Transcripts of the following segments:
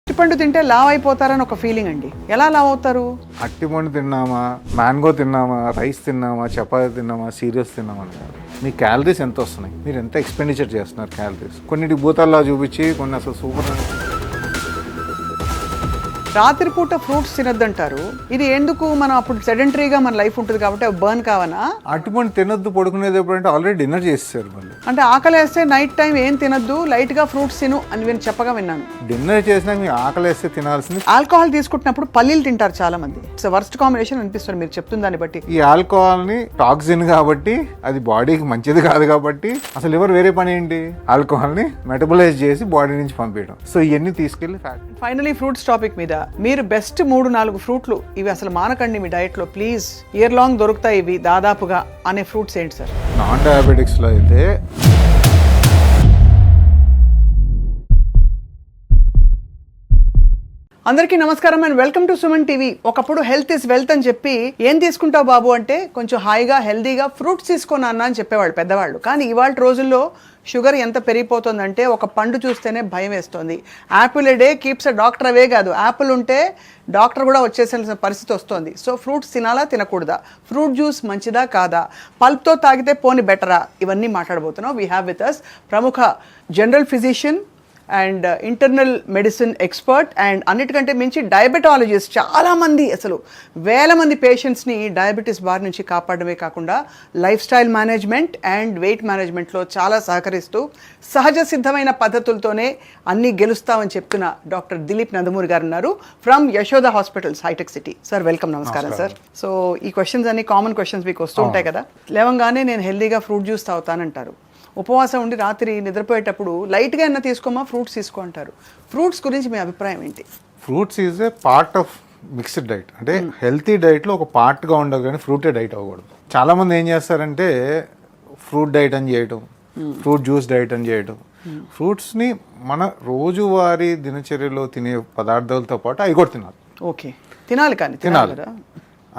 అరటిపండు తింటే లావ్ అయిపోతారని ఒక ఫీలింగ్ అండి. ఎలా లావ్ అవుతారు? అరటిపండు తిన్నామా, మ్యాంగో తిన్నామా, రైస్ తిన్నామా, చపాతీ తిన్నామా, సీరియల్స్ తిన్నామా అని కాదు. మీ క్యాలరీస్ ఎంత వస్తున్నాయి, మీరు ఎంత ఎక్స్పెండిచర్ చేస్తున్నారు క్యాలరీస్. కొన్నిటికి భూతాల్లా చూపించి కొన్ని అసలు సూపర్. రాత్రిపూట ఫ్రూట్స్ తినొద్దంటారు. ఇది ఎందుకు? మనం అప్పుడు సెడెంటరీగా మన లైఫ్ ఉంటుంది కాబట్టి బర్న్ కావనా? అరటిపండు తినొద్దు పడుకునేది ఎప్పుడంటే ఆల్రెడీ డిన్నర్ చేసేసారు. మళ్ళీ అంటే ఆకలి వేస్తే నైట్ టైం ఏం తినొద్దు, లైట్గా ఫ్రూట్స్ తిను అని నేను చెప్పగా విన్నాను. డిన్నర్ చేసినాక మీరు ఆకలి వేస్తే తినాల్సింది. ఆల్కహాల్ తీసుకుంటున్నప్పుడు పల్లీలు తింటారు చాలా మంది. ఇట్స్ వర్స్ట్ కాంబినేషన్ అనిపిస్తుంది మీరు చెప్తున్న దాన్ని బట్టి. ఈ ఆల్కహాల్ని టాక్సిన్ కాబట్టి, అది బాడీకి మంచిది కాదు కాబట్టి, అసలు ఎవరు వేరే పని ఏంటి, ఆల్కహాల్ని మెటబలైజ్ చేసి బాడీ నుంచి పంపించడం. సో ఇవన్నీ తీసుకెళ్లి ఫ్యాట్. ఫైనలీ ఫ్రూట్స్ టాపిక్ మీద మీరు బెస్ట్ 3-4 ఫ్రూట్లు ఇవి అసలు మానకండి మీ డైట్లో ప్లీజ్, ఇయర్ లాంగ్ దొరుకుతాయి ఇవి దాదాపుగా అనే ఫ్రూట్స్ ఏంటి సార్? నాన్ డయాబెటిక్స్లో అయితే అందరికీ నమస్కారం and welcome to Suman TV. ఒకప్పుడు హెల్త్ ఇస్ వెల్త్ అని చెప్పి ఏం తీసుకుంటావు బాబు అంటే కొంచెం హాయిగా హెల్దీగా ఫ్రూట్స్ తీసుకోనా అన్న అని చెప్పేవాళ్ళు పెద్దవాళ్ళు. కానీ ఇవాళ రోజుల్లో షుగర్ ఎంత పెరిగిపోతుందంటే ఒక పండు చూస్తేనే భయం వేస్తుంది. Apple A day keeps a doctor away కాదు, యాపిల్ ఉంటే డాక్టర్ కూడా వచ్చేసిన పరిస్థితి వస్తుంది. సో ఫ్రూట్స్ తినాలా తినకూడదా, ఫ్రూట్ జ్యూస్ మంచిదా కాదా, పల్ప్తో తాగితే పోని బెటరా, ఇవన్నీ మాట్లాడబోతున్నాం. వీ హ్యావ్ విత్ అస్ ప్రముఖ general physician and internal medicine expert and అన్నిటికంటే మించి డయాబెటాలజిస్ట్. చాలామంది అసలు వేల మంది పేషెంట్స్ని డయాబెటీస్ బారి నుంచి కాపాడమే కాకుండా lifestyle management and weight మేనేజ్మెంట్లో చాలా సహకరిస్తూ సహజ సిద్ధమైన పద్ధతులతోనే అన్నీ గెలుస్తామని చెప్తున్న డాక్టర్ దిలీప్ నందమూరి గారు ఉన్నారు ఫ్రమ్ యశోద హాస్పిటల్స్, హైటెక్ సిటీ. Sir welcome. నమస్కారం సార్. సో ఈ క్వశ్చన్స్ అన్ని కామన్ క్వశ్చన్స్ మీకు వస్తూ ఉంటాయి కదా. లేవంగానే నేను హెల్దీగా ఫ్రూట్ జ్యూస్ తాగుతానంటారు, ఉపవాసం ఉండి రాత్రి నిద్రపోయేటప్పుడు లైట్గా అయినా తీసుకోమా ఫ్రూట్స్ తీసుకో అంటారు. ఫ్రూట్స్ గురించి మీ అభిప్రాయం ఏంటి? Fruits is a part of mixed diet. అంటే హెల్తీ డైట్లో ఒక పార్ట్గా ఉండదు కానీ ఫ్రూటే డైట్ అవ్వకూడదు. చాలామంది ఏం చేస్తారంటే ఫ్రూట్ డైట్ అని చేయటం, ఫ్రూట్ జ్యూస్ డైట్ అని చేయటం. ఫ్రూట్స్ని మన రోజువారీ దినచర్యలో తినే పదార్థాలతో పాటు అవి కూడా తినాలి. ఓకే, తినాలి కానీ తినాలి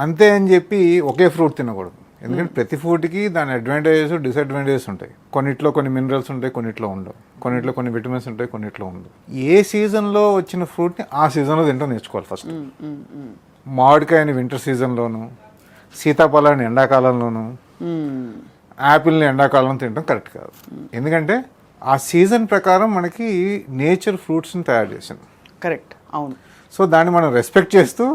అంతే అని చెప్పి ఒకే ఫ్రూట్ తినకూడదు. ఎందుకంటే ప్రతి ఫ్రూట్కి దాని అడ్వాంటేజెస్ డిసడ్వాంటేజెస్ ఉంటాయి. కొన్నిట్లో కొన్ని మినరల్స్ ఉంటాయి, కొన్నిట్లో ఉండవు. కొన్నిట్లో కొన్ని విటమిన్స్ ఉంటాయి, కొన్నిట్లో ఉండవు. ఏ సీజన్లో వచ్చిన ఫ్రూట్ని ఆ సీజన్లో తింటాం నేర్చుకోవాలి ఫస్ట్. మామిడికాయని వింటర్ సీజన్లోను, సీతాఫలాన్ని ఎండాకాలంలోను, యాపిల్ని ఎండాకాలంలో తినడం కరెక్ట్ కాదు. ఎందుకంటే ఆ సీజన్ ప్రకారం మనకి నేచర్ ఫ్రూట్స్ని తయారు చేసింది. కరెక్ట్, అవును. సో దాన్ని మనం రెస్పెక్ట్ చేస్తూ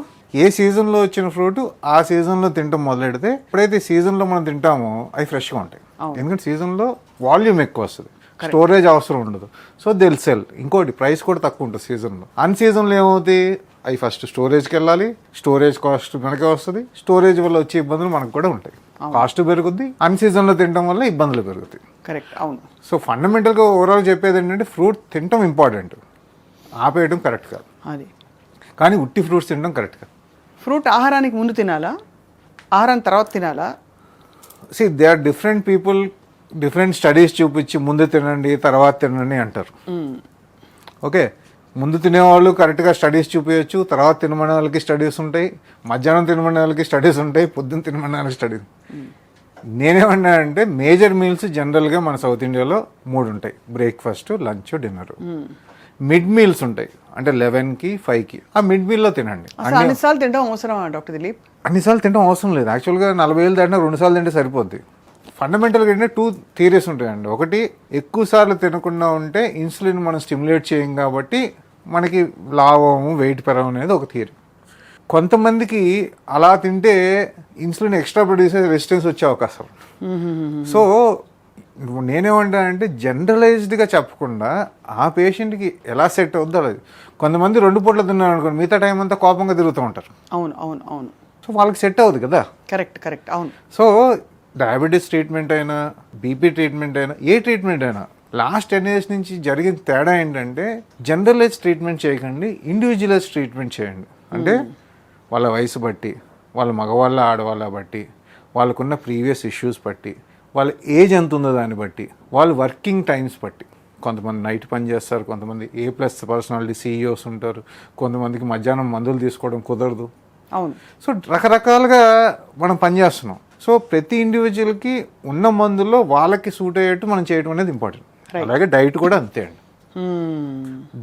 ఏ సీజన్లో వచ్చిన ఫ్రూట్ ఆ సీజన్లో తింటాం మొదలెడితే, ఎప్పుడైతే సీజన్లో మనం తింటామో అవి ఫ్రెష్గా ఉంటాయి. ఎందుకంటే సీజన్లో వాల్యూమ్ ఎక్కువ వస్తుంది, స్టోరేజ్ అవసరం ఉండదు. సో దిల్ సెల్. ఇంకోటి ప్రైస్ కూడా తక్కువ ఉంటుంది సీజన్లో. అన్ సీజన్లో ఏమవుతుంది, అవి ఫస్ట్ స్టోరేజ్కి వెళ్ళాలి, స్టోరేజ్ కాస్ట్ మనకే వస్తుంది, స్టోరేజ్ వల్ల వచ్చే ఇబ్బందులు మనకు కూడా ఉంటాయి, కాస్ట్ పెరుగుద్ది. అన్ సీజన్లో తినడం వల్ల ఇబ్బందులు పెరుగుతాయి. కరెక్ట్, అవును. సో ఫండమెంటల్గా ఓవరాల్ చెప్పేది ఏంటంటే ఫ్రూట్ తినడం ఇంపార్టెంట్, ఆపేయడం కరెక్ట్ కాదు. అది కానీ ఉట్టి ఫ్రూట్స్ తినడం కరెక్ట్ కాదు. ఫ్రూట్ ఆహారానికి ముందు తినాలా, ఆహారం తర్వాత తినాలా? They are different people, different studies చూపించి ముందు తినండి తర్వాత తినండి అంటారు. ఓకే, ముందు తినేవాళ్ళు కరెక్ట్గా స్టడీస్ చూపించవచ్చు, తర్వాత తినమనే వాళ్ళకి స్టడీస్ ఉంటాయి, మధ్యాహ్నం తినమనే వాళ్ళకి స్టడీస్ ఉంటాయి, పొద్దున్న తినమనే వాళ్ళకి స్టడీస్. నేనేమన్నా అంటే మేజర్ మీల్స్ జనరల్గా మన సౌత్ ఇండియాలో 3 ఉంటాయి: breakfast, lunch, dinner. Mid meals ఉంటాయి అంటే 11కి 5కి. ఆ మిడ్ మీల్లో తినండి. అన్నిసార్లు తినడం అవసరమా డాక్టర్ దిలీప్? అన్నిసార్లు తినడం అవసరం లేదు. యాక్చువల్గా 40 ఏళ్ళు దాటినా 2 సార్లు తింటే సరిపోద్ది. ఫండమెంటల్గా ఏంటంటే 2 థియరీస్ ఉంటాయండి. ఒకటి, ఎక్కువ సార్లు తినకుండా ఉంటే ఇన్సులిన్ మనం స్టిమ్యులేట్ చేయం కాబట్టి మనకి లావము, వెయిట్ పెరగడం అనేది ఒక థియరీ. కొంతమందికి అలా తింటే ఇన్సులిన్ ఎక్స్ట్రా ప్రొడ్యూస్ అయ్యే రెసిస్టెన్స్ వచ్చే అవకాశం. సో నేనేమంటానంటే జనరలైజ్డ్గా చెప్పకుండా ఆ పేషెంట్కి ఎలా సెట్ అవుద్దో అది. కొంతమంది 2 పూటలు తిన్నారు అనుకోండి, మిగతా టైం అంతా కోపంగా తిరుగుతూ ఉంటారు. అవును, అవును, అవును. సో వాళ్ళకి సెట్ అవుతుంది కదా. కరెక్ట్, కరెక్ట్, అవును. సో డయాబెటీస్ ట్రీట్మెంట్ అయినా, బీపీ ట్రీట్మెంట్ అయినా, ఏ ట్రీట్మెంట్ అయినా లాస్ట్ 10 years నుంచి జరిగిన తేడా ఏంటంటే జనరలైజ్ ట్రీట్మెంట్ చేయకండి, ఇండివిజువలైజ్ ట్రీట్మెంట్ చేయండి. అంటే వాళ్ళ వయసు బట్టి, వాళ్ళ మగవాళ్ళ ఆడవాళ్ళ బట్టి, వాళ్ళకున్న ప్రీవియస్ ఇష్యూస్ బట్టి, వాళ్ళ ఏజ్ ఎంత ఉందో దాన్ని బట్టి, వాళ్ళ వర్కింగ్ టైమ్స్ బట్టి. కొంతమంది నైట్ పని చేస్తారు, కొంతమంది A+ పర్సనాలిటీ CEOs ఉంటారు, కొంతమందికి మధ్యాహ్నం మందులు తీసుకోవడం కుదరదు. అవును. సో రకరకాలుగా మనం పనిచేస్తున్నాం. సో ప్రతి ఇండివిజువల్కి ఉన్న మందుల్లో వాళ్ళకి సూట్ అయ్యేట్టు మనం చేయడం అనేది ఇంపార్టెంట్. అలాగే డైట్ కూడా అంతే అండి.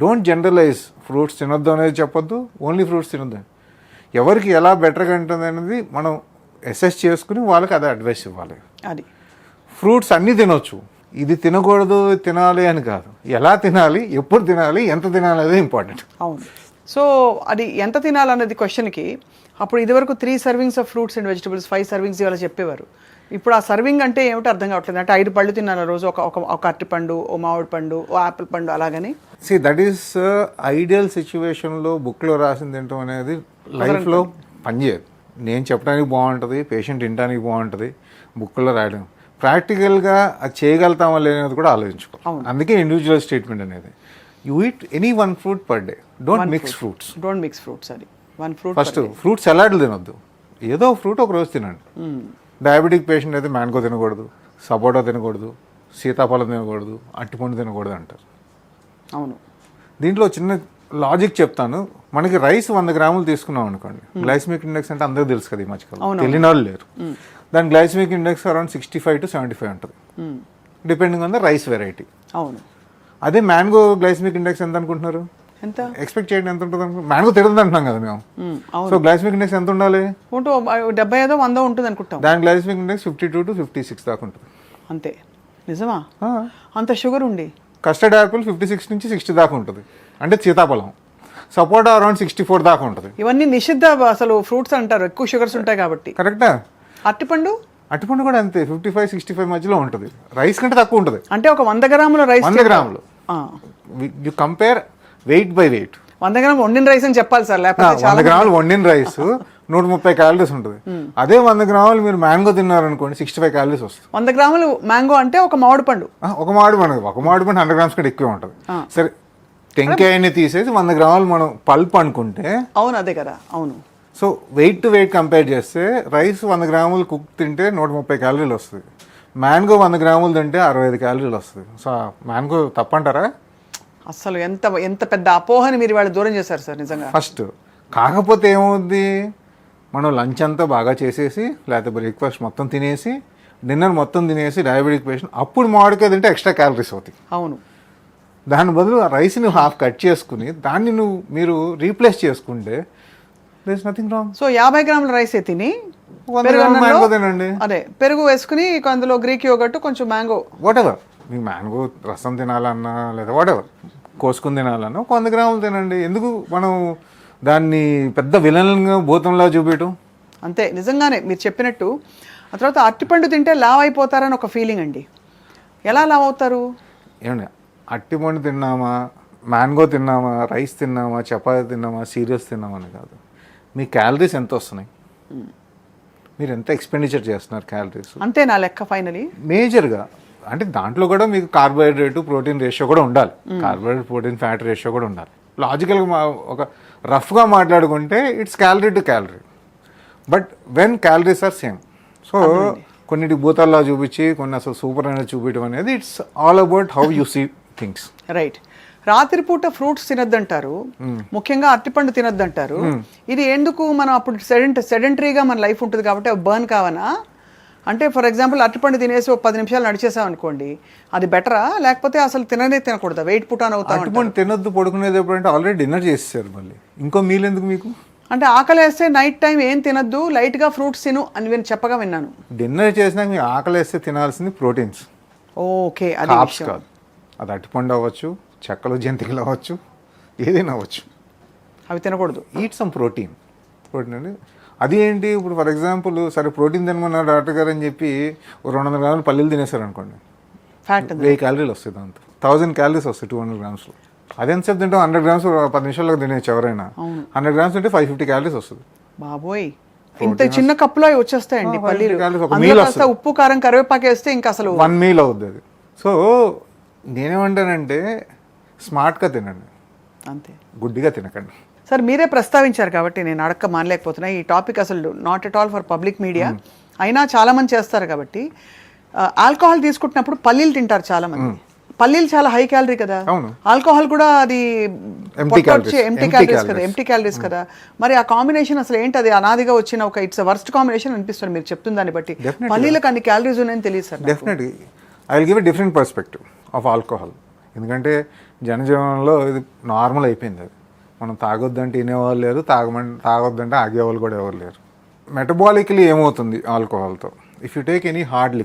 డోంట్ జనరలైజ్ ఫ్రూట్స్ తినొద్దు అనేది చెప్పొద్దు, ఓన్లీ ఫ్రూట్స్ తినొద్దు. ఎవరికి ఎలా బెటర్గా ఉంటుంది అనేది మనం అసెస్ చేసుకుని వాళ్ళకి అదే అడ్వైస్ ఇవ్వాలి. అది ఫ్రూట్స్ అన్నీ తినొచ్చు, ఇది తినకూడదు తినాలి అని కాదు, ఎలా తినాలి, ఎప్పుడు తినాలి, ఎంత తినాలి అనేది ఇంపార్టెంట్. అవును. సో అది ఎంత తినాలన్నది క్వశ్చన్కి అప్పుడు ఇదివరకు 3 servings of fruits and vegetables, 5 servings ఇవాళ చెప్పేవారు. ఇప్పుడు ఆ సర్వింగ్ అంటే ఏమిటో అర్థం కావట్లేదు. అంటే 5 పళ్ళు తిన్నాను రోజు, ఒక అరటి పండు, ఓ మామిడి పండు, ఓ యాపిల్ పండు అలాగని. దట్ ఈస్ ఐడియల్ సిచ్యువేషన్లో బుక్లో రాసింది తినటం అనేది లైఫ్లో పనిచేయదు. నేను చెప్పడానికి బాగుంటుంది, పేషెంట్ వినడానికి బాగుంటుంది, బుక్లో రాయడం. ప్రాక్టికల్గా అది చేయగలుగుతామా లేదనేది కూడా ఆలోచించుకో. అందుకే ఇండివిజువల్ స్టేట్మెంట్ అనేది. You eat any 1 fruit per day, don't mix fruits. Don't mix fruits. అది 1 fruit ఫస్ట్ ఫ్రూట్ సలాడ్లు తినొద్దు, ఏదో ఫ్రూట్ ఒక రోజు తినండి. డయాబెటిక్ పేషెంట్ అయితే మ్యాంగో తినకూడదు, సపోటా తినకూడదు, సీతాఫలం తినకూడదు, అట్టిపండు తినకూడదు అంటారు. అవును. దీంట్లో చిన్న లాజిక్ చెప్తాను. మనకి రైస్ 100 grams తీసుకున్నాం అనుకోండి, గ్లైసమిక్ ఇండెక్స్ అంటే అందరికీ తెలుసు కదా ఈ మధ్యకాలం, తెలియని వాళ్ళు లేరు. దాని గ్లైసమిక్ ఇండెక్స్ అరౌండ్ 65 to 75 ఉంటుంది, depending on the rice variety. అవును. అదే మ్యాంగో గ్లైసమిక్ ఇండెక్స్ ఎంత అనుకుంటున్నారు? ఎంత ఎక్స్పెక్ట్ చేయండి, ఎంత ఉంటుంది అనుకుంటున్నారు? మ్యాంగో తిరగదు అంటున్నాం కదా మేము. సో గ్లైసమిక్ ఇండెక్స్ ఎంత ఉండాలి? 75 100 ఉంటుంది అనుకుంటాం. దాని గ్లైసమిక్ ఇండెక్స్ 52 to 56 దాకా ఉంటుంది. అంతే. నిజమా? అంత షుగర్ ఉండి కస్టర్డ్ యాపిల్ 56 నుంచి 60 దాకా ఉంటుంది, అంటే సీతాఫలం. సపోటా అరౌండ్ 64 దాకా ఉంటుంది. ఇవన్నీ నిషిద్ధ అసలు ఫ్రూట్స్ అంటారు, ఎక్కువ షుగర్స్ ఉంటాయి కాబట్టి. కరెక్టా? అరటిపండు కూడా అంతే, 55-65 మధ్యలో ఉంటుంది, రైస్ కంటే తక్కువ ఉంటుంది. అంటే ఒక 100 grams rice, 100 grams you compare weight by weight. 100 grams వండిన రైస్ అని చెప్పాలి సార్, లేకపోతే 100 grams వండిన రైస్ 130 calories ఉంటుంది. అదే 100 grams మీరు మ్యాంగో తిన్నారనుకోండి 65 calories వస్తుంది. 100 grams మ్యాంగో అంటే ఒక మామిడి పండు. ఒక మామిడి పండు 100 grams కంటే ఎక్కువ ఉంటుంది. సరే, టెంకాయని తీసేసి 100 grams మనం పల్ప్ అనుకుంటే, అవును అదే కదా. అవును. So weight to weight compare చేస్తే రైస్ 100 grams కుక్ తింటే 130 calories వస్తుంది, మ్యాంగో 100 grams తింటే 65 calories వస్తుంది. సో మ్యాంగో తప్పంటారా? అసలు ఎంత పెద్ద అపోహని మీరు వాళ్ళు దూరం చేశారు సార్ నిజంగా. ఫస్ట్ కాకపోతే ఏమవుద్ది, మనం లంచ్ అంతా బాగా చేసేసి, లేకపోతే బ్రేక్ఫాస్ట్ మొత్తం తినేసి, డిన్నర్ మొత్తం తినేసి డయాబెటిక్ పేషెంట్ అప్పుడు మామిడికాయ తింటే ఎక్స్ట్రా క్యాలరీస్ అవుతాయి. అవును. దాని బదులు ఆ రైస్ని హాఫ్ కట్ చేసుకుని దాన్ని మీరు రీప్లేస్ చేసుకుంటే there is nothing wrong. So 50 grams rice తిని మ్యాంగో తినండి. అదే పెరుగు వేసుకుని అందులో గ్రీక్ యోగర్ట్, కొంచెం మ్యాంగో, వాట్ ఎవర్. మీకు మ్యాంగో రసం తినాలన్నా లేదా వాట్ ఎవర్ కోసుకుని తినాలన్నా 100 grams తినండి. ఎందుకు మనం దాన్ని పెద్ద విలన్గా భూతంలా చూపించడం? అంతే. నిజంగానే మీరు చెప్పినట్టు. ఆ తర్వాత అరటిపండు తింటే లావ్ అయిపోతారని ఒక ఫీలింగ్ అండి. ఎలా లావ్ అవుతారు? ఏమండి, అరటిపండు తిన్నామా, మ్యాంగో తిన్నామా, రైస్ తిన్నామా, చపాతీ తిన్నామా, సీరియల్స్ తిన్నామా అని కాదు, మీ క్యాలరీస్ ఎంత వస్తున్నాయి, మీరు ఎంత ఎక్స్పెండిచర్ చేస్తున్నారు క్యాలరీస్, అంతే నా లెక్క ఫైనలీ మేజర్గా. అంటే దాంట్లో కూడా మీకు కార్బోహైడ్రేట్ ప్రోటీన్ రేషియో కూడా ఉండాలి, కార్బోహైడ్రేట్ ప్రోటీన్ ఫ్యాట్ రేషియో కూడా ఉండాలి. లాజికల్గా ఒక రఫ్గా మాట్లాడుకుంటే it's calorie to calorie, but when calories are same. So కొన్నిటి భూతాల్లో చూపించి కొన్ని అసలు సూపర్ అనేది చూపించడం అనేది it's all about how you see things. Right. రాత్రిపూట ఫ్రూట్స్ తినొద్దంటారు, ముఖ్యంగా అరటిపండు తినొద్దంటారు. ఇది ఎందుకు? మనం అప్పుడు సెడెంటరీగా మన లైఫ్ ఉంటుంది కాబట్టి బర్న్ కావనా? అంటే ఫర్ ఎగ్జాంపుల్ అరటిపండు తినేసి ఒక 10 నిమిషాలు నడిచేసాం అనుకోండి, అది బెటరా? లేకపోతే అసలు తినకూడదా? వెయిట్ పుట్ ఆన్ అవుతాం. అరటిపండు తినొద్దు పడుకునేది ఎప్పుడంటే ఆల్రెడీ డిన్నర్ చేసేసారు, మళ్ళీ ఇంకో మీల్ ఎందుకు మీకు? అంటే ఆకలి వేస్తే నైట్ టైం ఏం తినద్దు, లైట్గా ఫ్రూట్స్ తిను అని నేను చెప్పగా విన్నాను. డిన్నర్ చేసినాక మీకు ఆకలి వేస్తే తినాల్సింది ప్రోటీన్స్. ఓకే, అది కాదు. అది అరటిపండు అవ్వచ్చు, చెక్కలు జంతికలు అవ్వచ్చు, ఏదైనా అవ్వచ్చు, అవి తినకూడదు. ఈట్ సమ్ ప్రోటీన్ అండి. అది ఏంటి, ఇప్పుడు ఫర్ ఎగ్జాంపుల్ సరే ప్రోటీన్ తినమన్నారు డాక్టర్ గారు అని చెప్పి 200 grams పల్లీలు తినేశారు అనుకోండి, ఫ్యాట్ 1000 calories వస్తాయి, దాంతో 1000 calories వస్తాయి 200 grams. అదెంతసేపు తింటాం? 100 grams 10 నిమిషాల్లో తినేచ్చు ఎవరైనా. 100 grams తింటే 550 calories వస్తుంది. బాబోయ్, ఇంత చిన్న కప్పులో వచ్చేస్తాయండి పల్లీలు. ఉప్పు కారం కరివేపాకు వేస్తే ఇంకా అసలు 1 meal అవుతుంది అది. సో నేనేమంటానంటే స్మార్ట్గా తినండి, అంతే, గుడ్డిగా తినకండి. సార్ మీరే ప్రస్తావించారు కాబట్టి నేను అడక్క మానలేకపోతున్నా. ఈ టాపిక్ అసలు not at all for public media, అయినా చాలామంది చేస్తారు కాబట్టి. ఆల్కహాల్ తీసుకుంటున్నప్పుడు పల్లీలు తింటారు చాలామంది. పల్లీలు చాలా హై క్యాలరీ కదా, ఆల్కహాల్ కూడా అది ఎంటీ క్యాలరీస్ కదా. మరి ఆ కాంబినేషన్ అసలు ఏంటి? అది అనాదిగా వచ్చిన ఒక ఇట్స్ వర్స్ట్ కాంబినేషన్ అనిపిస్తుంది మీరు చెప్తున్న దాన్ని బట్టి. పల్లీలకు అన్ని క్యాలరీస్ ఉన్నాయని తెలియదు sir. Definitely I will give a different perspective of alcohol. ఎందుకంటే జనజీవనంలో ఇది నార్మల్ అయిపోయింది. అది మనం తాగొద్దంటే వినేవాళ్ళు లేరు, తాగొద్దంటే ఆగేవాళ్ళు కూడా ఎవరు లేరు. మెటబాలికలీ ఏమవుతుంది ఆల్కహాల్తో? If you take any hard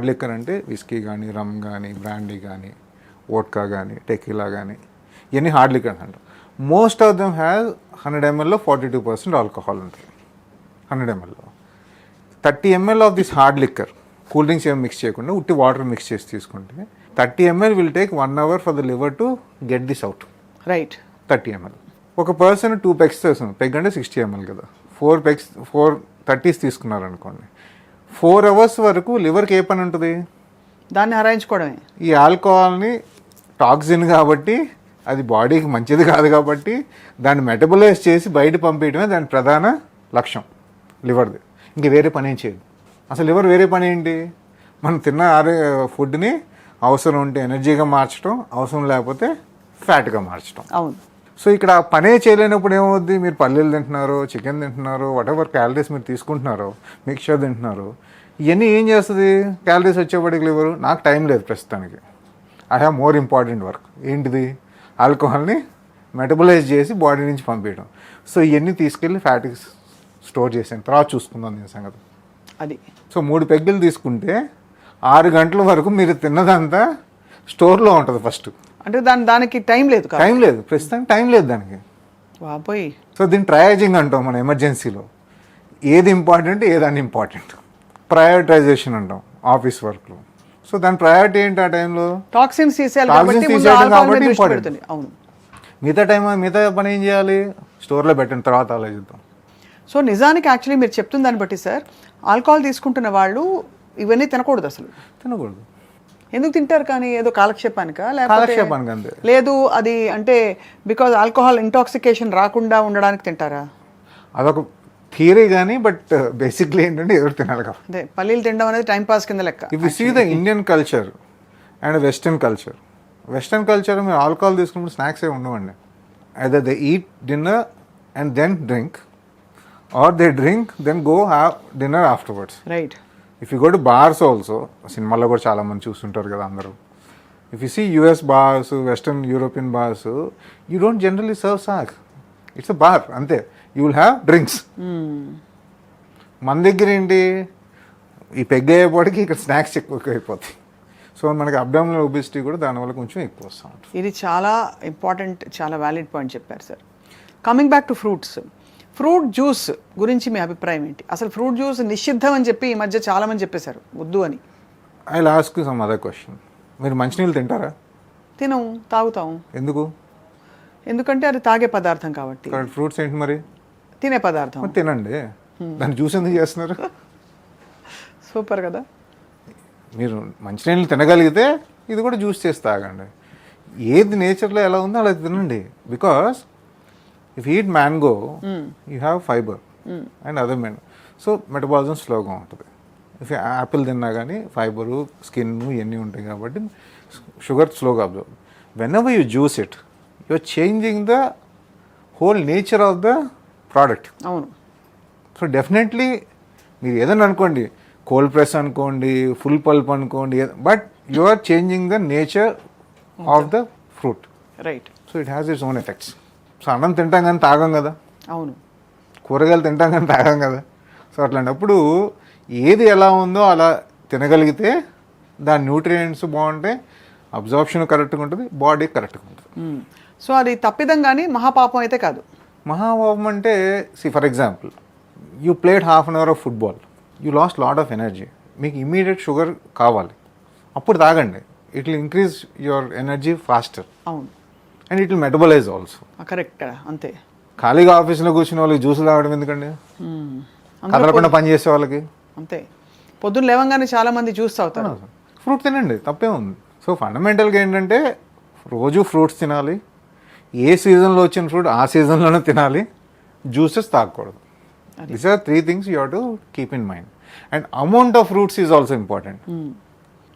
liquor అంటే విస్కీ కానీ, రమ్ కానీ, బ్రాండీ కానీ, వోడ్కా కానీ, టెకీలా కానీ, ఇవన్నీ హార్డ్ లిక్కర్స్ అంటారు. Most of them have 100 ml 42% alcohol ఉంటుంది. 100 ml 30 ml of this hard liquor, cool drinks ఏమి మిక్స్ చేయకుండా ఉట్టి వాటర్ మిక్స్ చేసి తీసుకుంటే 30 ml will take 1 hour for the liver to get this out. Right. 30 ml. ఒక person 2 pegs చేస్తుంది. Peg అంటే 60 ml కదా. 4 pegs 4 30s తీసుకున్నారనుకోండి, 4 hours వరకు లివర్కి ఏ పని ఉంటుంది? దాన్ని హరాయించుకోవడమే. ఈ ఆల్కహాల్ని టాక్సిన్ కాబట్టి, అది బాడీకి మంచిది కాదు కాబట్టి దాన్ని మెటబలైజ్ చేసి బయట పంపించడమే దాని ప్రధాన లక్ష్యం లివర్ది. ఇంక వేరే పని ఏం చేయదు. అసలు లివర్ వేరే పని ఏంటి? మనం తిన్న ఫుడ్ని అవసరం ఉంటే ఎనర్జీగా మార్చడం, అవసరం లేకపోతే ఫ్యాట్గా మార్చడం. అవును. సో ఇక్కడ పనే చేయలేనప్పుడు ఏమవుద్ది? మీరు పల్లీలు తింటున్నారు, చికెన్ తింటున్నారు, వాటెవర్ క్యాలరీస్ మీరు తీసుకుంటున్నారో, మిక్చర్ తింటున్నారు, ఇవన్నీ ఏం చేస్తుంది? క్యాలరీస్ వచ్చేప్పటికి లివరు నాకు టైం లేదు ప్రస్తుతానికి, I have more important work. ఏంటిది? ఆల్కహాల్ని మెటబలైజ్ చేసి బాడీ నుంచి పంపించడం. సో ఇవన్నీ తీసుకెళ్ళి ఫ్యాట్కి స్టోర్ చేసాను, తర్వాత చూసుకుందాం దీని సంగతి. అది. సో 3 పెగ్గులు తీసుకుంటే 6 గంటల వరకు మీరు తిన్నదంతా స్టోర్లో ఉంటుంది ఫస్ట్. అంటే దానికి టైం లేదు. ప్రస్తుతానికి టైం లేదు దానికి. బాబోయ్. సో దీన్ని ట్రయాజింగ్ అంటాం మన ఎమర్జెన్సీలో. ఏది ఇంపార్టెంట్, ఏది అన్ఇంపార్టెంట్, ప్రయారిటైజేషన్ అంటాం ఆఫీస్ వర్క్లో. సో దాని ప్రయారిటీ ఏంటి ఆ టైంలో? టాక్సిన్స్ తీసేయాలి కాబట్టి ఇంపార్టెంట్. అవును. మిగతా పని ఏం చేయాలి? స్టోర్లో పెట్టండి, తర్వాత ఆలోచిద్దాం. సో నిజానికి యాక్చువల్లీ మీరు చెప్తున్న దాన్ని బట్టి సార్, ఆల్కహాల్ తీసుకుంటున్న వాళ్ళు ఇవన్నీ తినకూడదు. అసలు తినకూడదు. ఎందుకు తింటారు? కానీ ఏదో కాలక్షేపానికా? కాలక్షేపానికి అంతే. లేదు, అది అంటే బికాజ్ ఆల్కహాల్ ఇంటాక్సికేషన్ రాకుండా ఉండడానికి తింటారా? అదొక థియరీ కానీ, బట్ బేసిక్లీ ఏంటంటే ఎవరు తినాలి కాబట్టి. అదే పల్లీలు తినడం అనేది టైం పాస్ కింద లెక్క. If you see the Indian culture and western culture మీరు ఆల్కహాల్ తీసుకున్నప్పుడు స్నాక్స్ ఏ ఉండవండి. Either they eat dinner and then drink, or they drink then go have dinner afterwards. Right. If you go to bars also, సినిమాల్లో కూడా చాలామంది చూస్తుంటారు కదా అందరూ. If you see US bars, western European bars, you don't generally serve snacks. It's a bar అంతే. You will have drinks. మన దగ్గర ఏంటి? ఈ పెగ్ అయ్యేపాటికి ఇక్కడ స్నాక్స్ ఎక్కువ అయిపోతాయి. సో మనకి అబ్డామినల్ ఒబెసిటీ కూడా దానివల్ల కొంచెం ఎక్కువ వస్తూ ఉంటుంది. ఇది చాలా ఇంపార్టెంట్, చాలా వ్యాలిడ్ పాయింట్ చెప్పారు sir. Coming back to fruits, fruit juice గురించి మీ అభిప్రాయం ఏంటి? అసలు ఫ్రూట్ జ్యూస్ నిషిద్ధం అని చెప్పి ఈ మధ్య చాలామంది చెప్పేశారు, వద్దు అని. I will ask some other question. మీరు మంచినీళ్ళు తింటారా? తినం, తాగుతాం. ఎందుకంటే అది తాగే పదార్థం కాబట్టి. ఫ్రూట్స్ ఏంటి మరి? తినే పదార్థం. తినండి. దాన్ని జ్యూస్ ఎందుకు చేస్తున్నారు? సూపర్ కదా. మీరు మంచినీళ్ళు తినగలిగితే ఇది కూడా జ్యూస్ చేసి తాగండి. ఏది నేచర్లో ఎలా ఉందో అలా తినండి. Because if eat mango you have fibre and other men, so metabolism స్లోగా ఉంటుంది. ఇఫ్ యాపిల్ తిన్నా కానీ ఫైబరు, స్కిన్ ఇవన్నీ ఉంటాయి కాబట్టి షుగర్ స్లోగా observe. Whenever you juice it, you are changing the whole nature of the product. అవును. So definitely మీరు ఏదైనా అనుకోండి, కోల్డ్ ప్రెస్ అనుకోండి, ఫుల్ పల్ప్ అనుకోండి, but you are changing the nature of the fruit. Right. So it has its own effects. So అన్నం తింటాం కానీ తాగం కదా. అవును. కూరగాయలు తింటాం కానీ తాగం కదా. సో అట్లాంటప్పుడు ఏది ఎలా ఉందో అలా తినగలిగితే దాని న్యూట్రియంట్స్ బాగుంటాయి, అబ్జార్ప్షన్ కరెక్ట్గా ఉంటుంది, బాడీ కరెక్ట్గా ఉంటుంది. సో అది తప్పిదం కానీ మహాపాపం అయితే కాదు. మహాపాపం అంటే for example you played half an hour of football, you lost lot of energy, మీకు ఇమీడియట్ షుగర్ కావాలి, అప్పుడు తాగండి. It will increase your energy faster. అవును. And it will metabolise also. Correct. అంతే. ఖాళీగా ఆఫీస్లో కూర్చున్న వాళ్ళకి జ్యూసులు తాగడం ఎందుకండి? కదలకుండా పని చేసే వాళ్ళకి అంతే. పొద్దున్న లేవంగానే చాలా మంది జ్యూస్ తాగుతారు. ఫ్రూట్ తినండి, తప్పే ఉంది. సో ఫండమెంటల్గా ఏంటంటే రోజు ఫ్రూట్స్ తినాలి, ఏ సీజన్లో వచ్చిన ఫ్రూట్ ఆ సీజన్లోనే తినాలి, జ్యూసెస్ తాగకూడదు. These are 3 things you have to keep in mind. And amount of fruits is also important.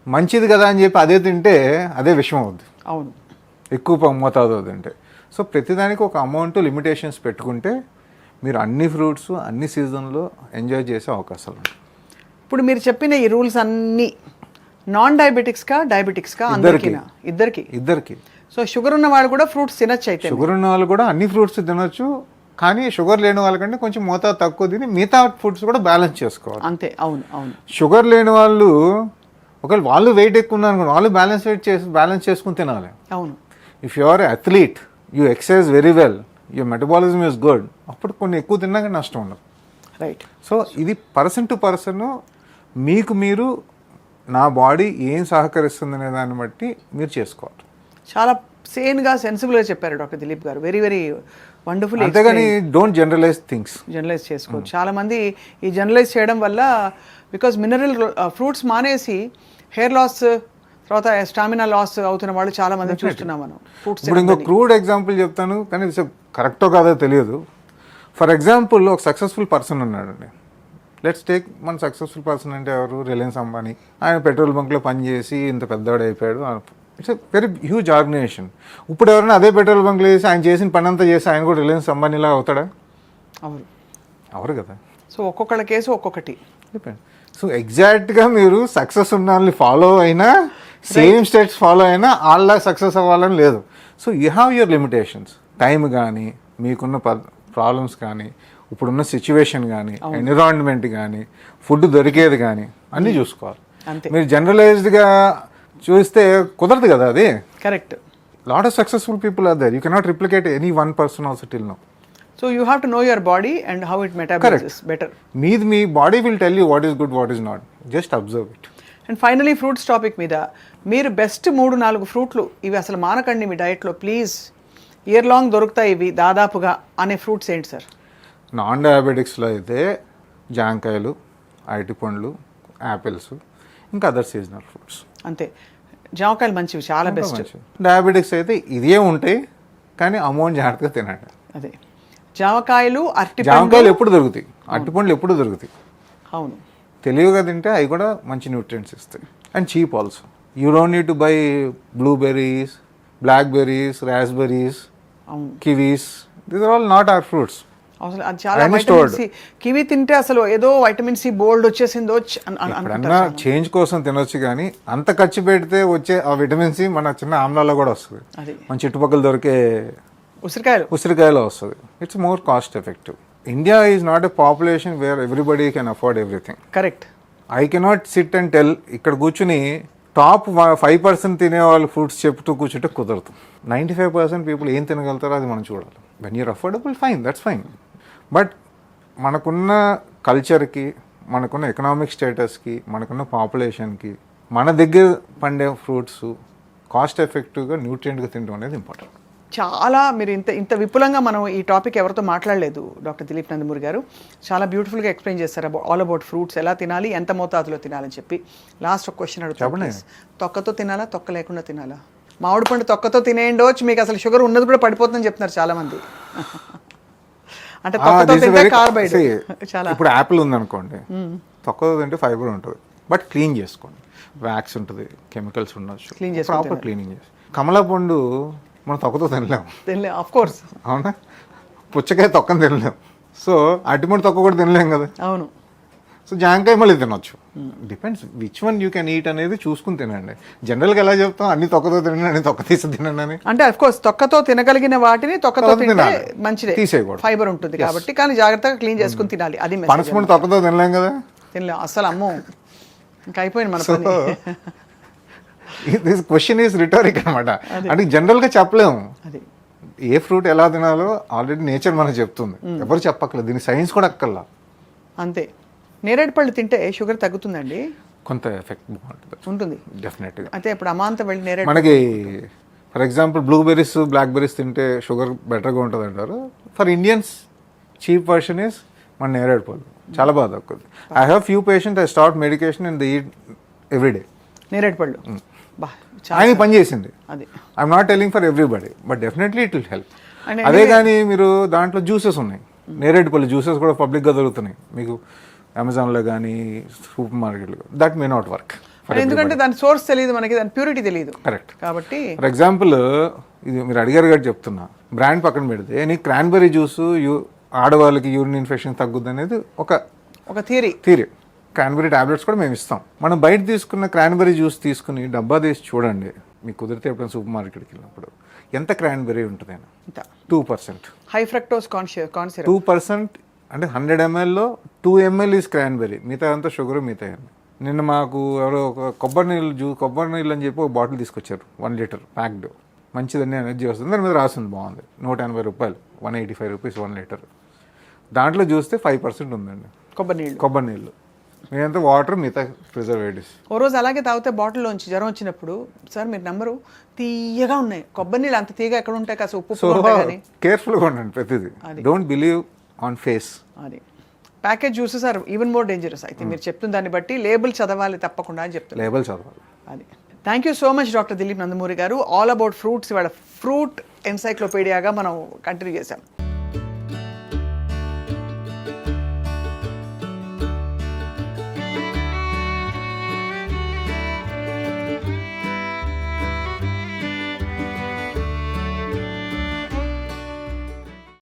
మంచిది కదా అని చెప్పి అదే తింటే అదే విషయం అవుద్ది. అవును. ఎక్కువ మోతాదు తింటే. సో ప్రతిదానికి ఒక అమౌంట్ లిమిటేషన్స్ పెట్టుకుంటే మీరు అన్ని ఫ్రూట్స్ అన్ని సీజన్లో ఎంజాయ్ చేసే అవకాశాలు ఉంటాయి. ఇప్పుడు మీరు చెప్పిన ఈ రూల్స్ అన్నీ నాన్ డయాబెటిక్స్కా డయాబెటిక్స్కా అందరికీనా? ఇద్దరికి. సో షుగర్ ఉన్న వాళ్ళు కూడా ఫ్రూట్స్ తినచ్చు అయితే? షుగర్ ఉన్న వాళ్ళు కూడా అన్ని ఫ్రూట్స్ తినొచ్చు, కానీ షుగర్ లేని వాళ్ళకంటే కొంచెం మోతాదు తక్కువ తిని మిగతా ఫుడ్స్ కూడా బ్యాలెన్స్ చేసుకోవాలి. అంతే. అవును అవును. షుగర్ లేని వాళ్ళు ఒకవేళ వాళ్ళు వెయిట్ ఎక్కువ ఉన్నారు అనుకోండి, వాళ్ళు బ్యాలెన్స్ చేసుకుని తినాలి. అవును. If you are athlete, you exercise very well, your metabolism is good, అప్పుడు కొన్ని ఎక్కువ తిన్నా కానీ నష్టం ఉండదు. రైట్. సో ఇది పర్సన్ టు పర్సన్, మీకు మీరు నా బాడీ ఏం సహకరిస్తుంది అనే దాన్ని బట్టి మీరు చేసుకోవాలి. చాలా సేన్గా సెన్సిబుల్గా చెప్పారు డాక్టర్ దిలీప్ గారు. Very very wonderful. అంతేగాని డోంట్ జనరలైజ్ థింగ్స్. జనరలైజ్ చేసుకోవచ్చు. చాలామంది ఈ జనరలైజ్ చేయడం వల్ల, బికాజ్ మినరల్ ఫ్రూట్స్ మానేసి హెయిర్ లాస్ తర్వాత స్టామినా లాస్ అవుతున్న వాళ్ళు చాలా మంది చూస్తున్నాం మనం. ఫ్రూట్స్ ఇప్పుడు ఇంకో క్రూడ్ ఎగ్జాంపుల్ చెప్తాను, కానీ కరెక్టో కాదో తెలియదు. ఫర్ ఎగ్జాంపుల్ ఒక సక్సెస్ఫుల్ పర్సన్ ఉన్నాడండి. లెట్స్ టేక్ మన సక్సెస్ఫుల్ పర్సన్ అంటే ఎవరు? రిలయన్స్ అంబానీ. ఆయన పెట్రోల్ బంక్లో పనిచేసి ఇంత పెద్దవాడు అయిపోయాడు. It's a very huge organisation. ఇప్పుడు ఎవరైనా అదే పెట్రోల్ బంక్లో చేసి ఆయన చేసిన పని అంతా చేసి ఆయన కూడా రిలయన్స్ అంబానీలా అవుతాడా? అవరు కదా. సో ఒక్కొక్కళ్ళ కేసు ఒక్కొక్కటి డిపెండ్. సో ఎగ్జాక్ట్గా మీరు సక్సెస్ ఉన్న వాళ్ళని ఫాలో అయినా, సేమ్ స్టెప్స్ ఫాలో అయినా వాళ్ళ సక్సెస్ అవ్వాలని లేదు. So you have your limitations. Time కానీ, మీకున్న ప్రాబ్లమ్స్ కానీ, ఇప్పుడున్న సిచ్యువేషన్ కానీ, ఎన్విరాన్మెంట్ కానీ, ఫుడ్ దొరికేది కానీ అన్నీ చూసుకోవాలి. మీరు జనరలైజ్డ్గా చూస్తే కుదరదు కదా అది. Correct. Lot of successful people are there. You cannot replicate any one person also till now. So you have to know your body and how it metabolises better. మీ body will tell you what is good, what is not. Just observe it. And finally fruits topic మీద మీరు best 3-4 ఫ్రూట్లు, ఇవి అసలు మానకండి మీ డైట్లో please, year long దొరుకుతాయి ఇవి దాదాపుగా అనే ఫ్రూట్స్ ఏంటి సార్? నాన్ డయాబెటిక్స్లో అయితే జాంకాయలు, అరటి పండ్లు, యాపిల్స్, ఇంకా అదర్ సీజనల్ ఫ్రూట్స్. అంతే. జామకాయలు మంచివి, చాలా బెస్ట్. డయాబెటిక్స్ అయితే ఇదే ఉంటాయి, కానీ అమౌంట్ జాగ్రత్తగా తినండి. అదే జామకాయలు, జామకాయలు ఎప్పుడు దొరుకుతాయి, అరటి పండ్లు ఎప్పుడు దొరుకుతాయి. అవును. తెలివిగా తింటే అవి కూడా మంచి న్యూట్రియంట్స్ ఇస్తాయి. And cheap also. You don't need to buy blueberries, blackberries, raspberries, kiwis. These are all not our fruits. అసలు అది చాలా వైటమిన్ సి. కివి తింటే అసలు ఏదో వైటమిన్ సి బోల్డ్ వచ్చేసిందో అన్నా చేంజ్ కోసం తినొచ్చు, కానీ అంత ఖర్చు పెడితే వచ్చే ఆ విటమిన్ సి మన చిన్న ఆమ్లాలో కూడా వస్తుంది. మన చుట్టుపక్కల దొరికే ఉసిరికాయలో వస్తుంది. It's more cost effective. India is not a population where everybody can afford everything. Correct. I cannot SIT and tell ఇక్కడ కూర్చుని టాప్ 5% తినే వాళ్ళు ఫ్రూట్స్ చెప్తూ కూర్చుంటే కుదరదు. 95% పీపుల్ ఏం తినగలుగుతారో అది మనం చూడాలి. When you're affordable fine, that's fine. But మనకున్న కల్చర్కి, మనకున్న ఎకనామిక్ స్టేటస్కి, మనకున్న పాపులేషన్కి మన దగ్గర పండే ఫ్రూట్స్ కాస్ట్ ఎఫెక్టివ్గా న్యూట్రియంట్గా తినడం అనేది ఇంపార్టెంట్. చాలా మీరు ఇంత విపులంగా మనం ఈ టాపిక్ ఎవరితో మాట్లాడలేదు డాక్టర్ దిలీప్ నందమూరి గారు. చాలా బ్యూటిఫుల్గా ఎక్స్ప్లెయిన్ చేస్తారు ఆల్ అబౌట్ ఫ్రూట్స్, ఎలా తినాలి, ఎంత మోతాదులో తినాలని చెప్పి. లాస్ట్ ఒక క్వశ్చన్ అడుగుతాను. తొక్కతో తినాలా, తొక్క లేకుండా తినాలా? మామిడి పండు తొక్కతో తినేయండవచ్చు, మీకు అసలు షుగర్ ఉన్నది కూడా పడిపోతుందని చెప్తున్నారు చాలా మంది. అంటే తొక్కతో తింటే కార్బోహైడ్రేట్ చాలా. ఇప్పుడు యాపిల్ ఉందనుకోండి, తొక్కతో తింటే ఫైబర్ ఉంటుంది, బట్ క్లీన్ చేసుకోండి. వ్యాక్స్ ఉంటుంది, కెమికల్స్ ఉండొచ్చు, క్లీన్ చేసి ప్రాపర్ క్లీనింగ్ చేసి. కమలా పండు మనం తొక్కతో తినలేము, ఆఫ్ కోర్స్. అవునా? పుచ్చకాయ తొక్కని తినలేము. సో అరటిపండు తొక్క కూడా తినలేము కదా. అవును. సో జాంకాయ మళ్ళీ తినొచ్చు. Depends which one you can eat అనేది చూసుకుని తినండి. జనరల్గా ఎలా చెప్తాం, అన్ని తొక్కతో తినండి, అన్ని తొక్క తీసి తినండి అని. అంటే అఫ్ కోర్స్ తొక్కతో తినగలిగిన వాటిని తొక్కతో తింటే మంచిదే, తీసేయకూడదు, ఫైబర్ ఉంటుంది కాబట్టి. కానీ జాగ్రత్తగా క్లీన్ చేసుకుని తినాలి. అది పనసపండు తొక్కతో తినలేం కదా. తినలేం అసలు. అమ్మో, ఇంకా అయిపోయింది మన పని. దిస్ క్వశ్చన్ ఈస్ రిటోరిక్ అనమాట. అంటే జనరల్గా చెప్పలేము ఏ ఫ్రూట్ ఎలా తినాలో. ఆల్రెడీ నేచర్ మనకు చెప్తుంది, ఎవరు చెప్పక్కర్లేదు. దీనికి సైన్స్ కూడా అక్కర్లా. అంతే. నేరేడు పళ్ళు తింటే షుగర్ తగ్గుతుందండి, కొంత ఎఫెక్ట్ ఉంటుంది డెఫినెట్గా. అయితే ఇప్పుడు అమాంతం వెళ్ళి నేరేడు మనకి ఫర్ ఎగ్జాంపుల్ బ్లూబెర్రీస్, బ్లాక్బెర్రీస్ తింటే షుగర్ బెటర్గా ఉంటుంది అంటారు. For Indians cheap version is మన నేరేడు పళ్ళు, చాలా బాగా తగ్గుతుంది. I have few patients, I start medication and they eat everyday నేరేడు పళ్ళు. ఆయన పని చేసింది. I'm not telling for everybody, but definitely it will help. అదే కానీ మీరు దాంట్లో జ్యూసెస్ ఉన్నాయి, నేరేడు పళ్ళు జ్యూసెస్ కూడా పబ్లిక్గా దొరుకుతున్నాయి మీకు అమెజాన్లో కానీ సూపర్ మార్కెట్లో. దట్ మే నాట్ వర్క్, ఎందుకంటే దాని సోర్స్ తెలియదు మనకి, దాని ప్యూరిటీ తెలియదు. కరెక్ట్. కాబట్టి ఫర్ ఎగ్జాంపుల్ ఇది మీరు అడిగారు కాబట్టి చెప్తున్నా, బ్రాండ్ పక్కన పెడితే నీకు క్రాన్బెర్రీ జ్యూస్ ఆడవాళ్ళకి యూరిన్ ఇన్ఫెక్షన్ తగ్గుద్ది అనేది ఒక థియరీ. క్రాన్బెరీ టాబ్లెట్స్ కూడా మేము ఇస్తాం. మనం బయట తీసుకున్న క్రాన్బెరీ జ్యూస్ తీసుకుని డబ్బా తీసి చూడండి, మీకు కుదిరితే ఎప్పుడైనా సూపర్ మార్కెట్కి వెళ్ళినప్పుడు ఎంత క్రాన్బెరీ ఉంటుంది అని. 2%. హై ఫ్రక్టోస్ కార్న్ సిరప్ 2% అంటే 100 mlలో 2 ml ఈజ్ క్రాన్బెరీ, మిగతా అంతా షుగర్, మిగతా అన్ని. నిన్న మాకు ఎవరో ఒక కొబ్బరి నీళ్ళు అని చెప్పి ఒక బాటిల్ తీసుకొచ్చారు, 1 లీటర్ ప్యాక్డ్. మంచిదన్నీ ఎనర్జీ వస్తుంది, దాని మీద రాసింది బాగుంది, 180 రూపాయలు, 185 రూపీస్ 1 లీటర్. దాంట్లో చూస్తే 5% ఉందండి కొబ్బరి నీళ్ళు, మీదంతా వాటర్, మిగతా ప్రిజర్వేటివ్స్. ఓ రోజు అలాగే తాగితే బాటిల్లోంచి జ్వరం వచ్చినప్పుడు, సార్ మీరు నంబరు తీయగా ఉన్నాయి, కొబ్బరి నీళ్ళు అంత తీయగా ఎక్కడ ఉంటాయి, కాస్త ఉప్పు కేర్ఫుల్గా ఉండండి ప్రతిదీ. Don't believe on face. అది package juices are even more dangerous అయితే మీరు చెప్తున్న దాన్ని బట్టి లేబుల్ చదవాలి తప్పకుండా అని చెప్తారు. లేబుల్ చదవాలి. అది. Thank you so much doctor Dilip Nandamuri గారు. ఆల్ అబౌట్ ఫ్రూట్స్, ఇవాళ ఫ్రూట్ ఎన్సైక్లోపీడియాగా మనం కంటిన్యూ చేశాం.